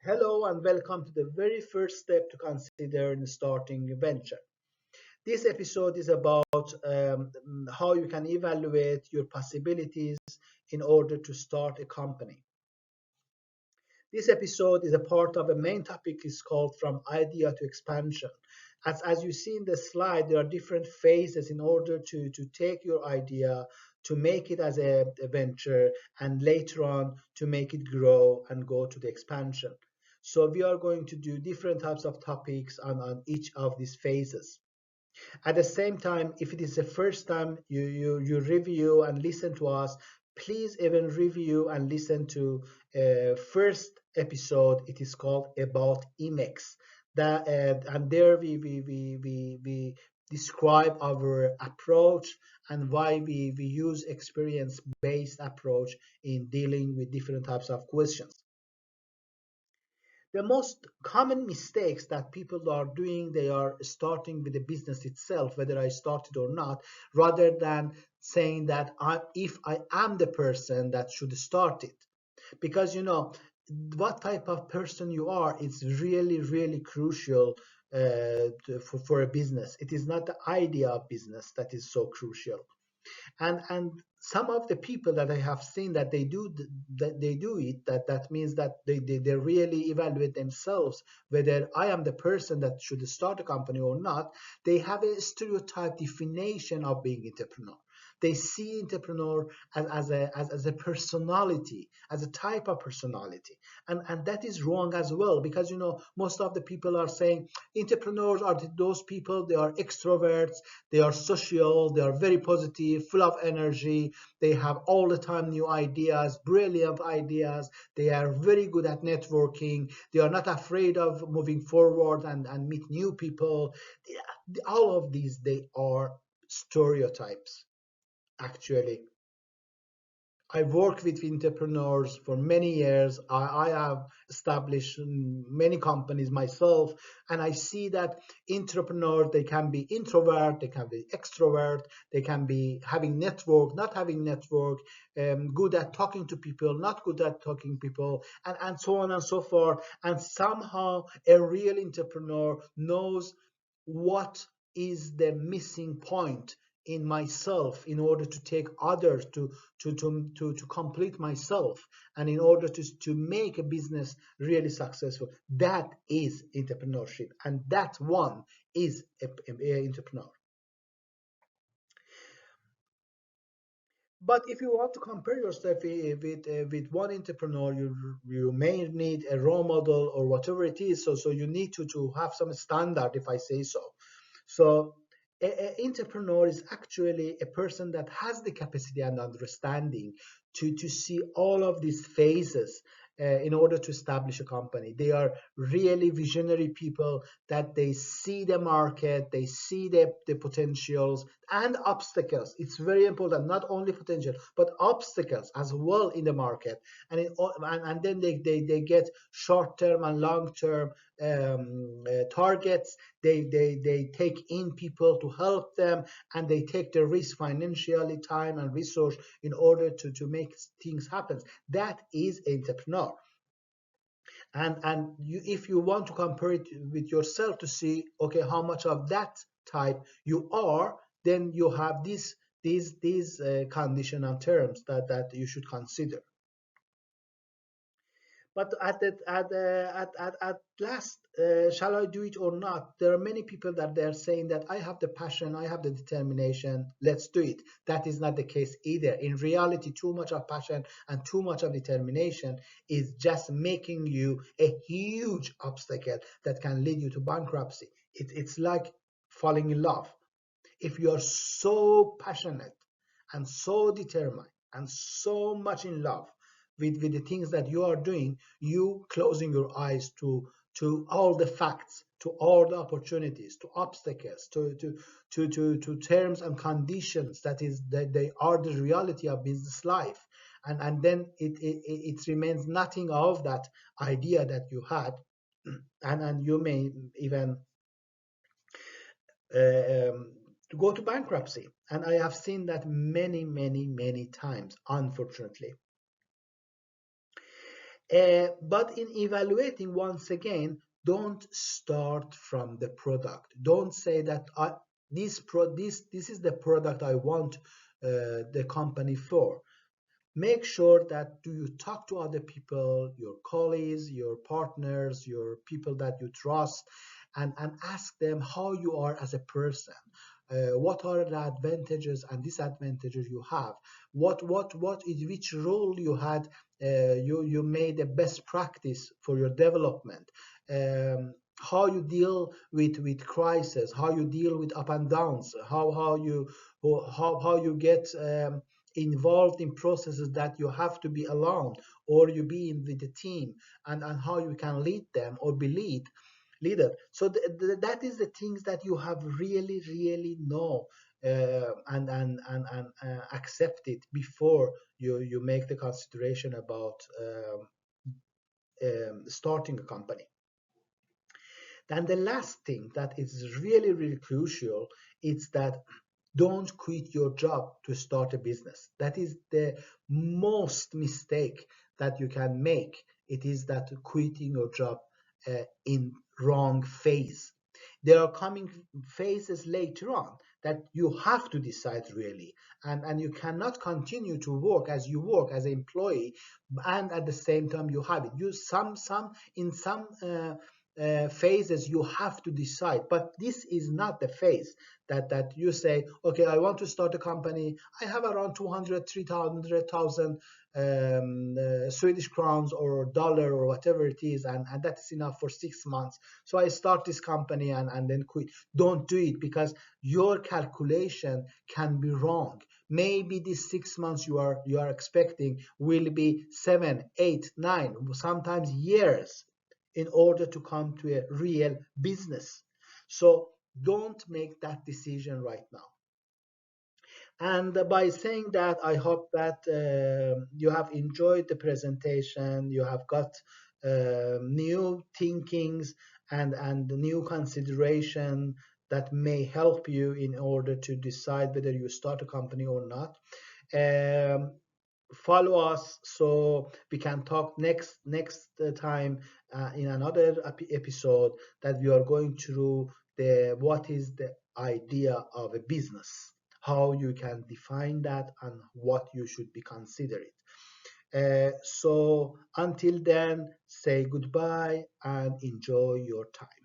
Hello and welcome to the very first step to consider in starting a venture. This episode is about how you can evaluate your possibilities in order to start a company. This episode is a part of a main topic is called From Idea to Expansion. As you see in the slide, there are different phases in order to take your idea, to make it as a venture, and later on to make it grow and go to the expansion. So we are going to do different types of topics on each of these phases. At the same time, if it is the first time you review and listen to us, please even review and listen to first episode. It is called about ImEx. And there we describe our approach and why we use experience-based approach in dealing with different types of questions. The most common mistakes that people are doing, they are starting with the business itself, whether I started or not, rather than saying that if I am the person that should start it. Because what type of person you are is really crucial for a business. It is not the idea of business that is so crucial. And some of the people that I have seen that they do it, that means that they really evaluate themselves whether I am the person that should start a company or not. They have a stereotype definition of being entrepreneur. They see entrepreneur as a personality, as a type of personality, and that is wrong as well, because most of the people are saying entrepreneurs are those people. They are extroverts, they are social, they are very positive, full of energy, they have all the time new ideas, brilliant ideas, they are very good at networking, they are not afraid of moving forward and meet new people. All of these, they are stereotypes, actually. I work with entrepreneurs for many years. I have established many companies myself, and I see that entrepreneurs, they can be introvert, they can be extrovert, they can be having network, not having network, good at talking to people, not good at talking people, and so on and so forth. And somehow a real entrepreneur knows what is the missing point in myself in order to take others to complete myself, and in order to make a business really successful. That is entrepreneurship, and that one is a entrepreneur. But if you want to compare yourself with one entrepreneur, you may need a role model or whatever it is. So you need to have some standard, if I say so. So an entrepreneur is actually a person that has the capacity and understanding to see all of these phases in order to establish a company. They are really visionary people that they see the market, they see the potentials and obstacles. It's very important, not only potential, but obstacles as well in the market. And then they get short-term and long-term targets. They take in people to help them, and they take the risk financially, time and resource in order to make things happen. That is entrepreneur. And if you want to compare it with yourself to see, okay, how much of that type you are, then you have these condition and terms that you should consider. But at last, shall I do it or not? There are many people that they're saying that I have the passion, I have the determination, let's do it. That is not the case either. In reality, too much of passion and too much of determination is just making you a huge obstacle that can lead you to bankruptcy. It's like falling in love. If you are so passionate and so determined and so much in love with the things that you are doing, you closing your eyes to all the facts, to all the opportunities, to obstacles, to terms and conditions that they are the reality of business life. And then it remains nothing of that idea that you had, and you may even um, to go to bankruptcy. And I have seen that many times, unfortunately. But in evaluating, once again, don't start from the product. Don't say that this is the product I want the company for. Make sure that do you talk to other people, your colleagues, your partners, your people that you trust, and ask them how you are as a person. What are the advantages and disadvantages you have? What is which role you had? You made the best practice for your development. How you deal with crisis, how you deal with up and downs, how you get involved in processes that you have to be alone or you be in with the team, and how you can lead them or be leader. So that is the things that you have really know and accept it before you make the consideration about starting a company. Then the last thing that is really crucial is that don't quit your job to start a business. That is the most mistake that you can make. It is that quitting your job in wrong phase. There are coming phases later on that you have to decide really, and you cannot continue to work as you work as an employee, and at the same time you have it. You some in some phases you have to decide, but this is not the phase that you say, okay, I want to start a company. I have around 200 300,000 Swedish crowns or dollar or whatever it is, and that's enough for 6 months, so I start this company and then quit. Don't do it, because your calculation can be wrong. Maybe these 6 months you are expecting will be 7, 8, 9, sometimes years in order to come to a real business. So don't make that decision right now. And by saying that, I hope that you have enjoyed the presentation. You have got new thinkings and new consideration that may help you in order to decide whether you start a company or not. Um, Follow us so we can talk next time in another episode, that we are going through the what is the idea of a business, how you can define that, and what you should be considering. So until then, say goodbye and enjoy your time.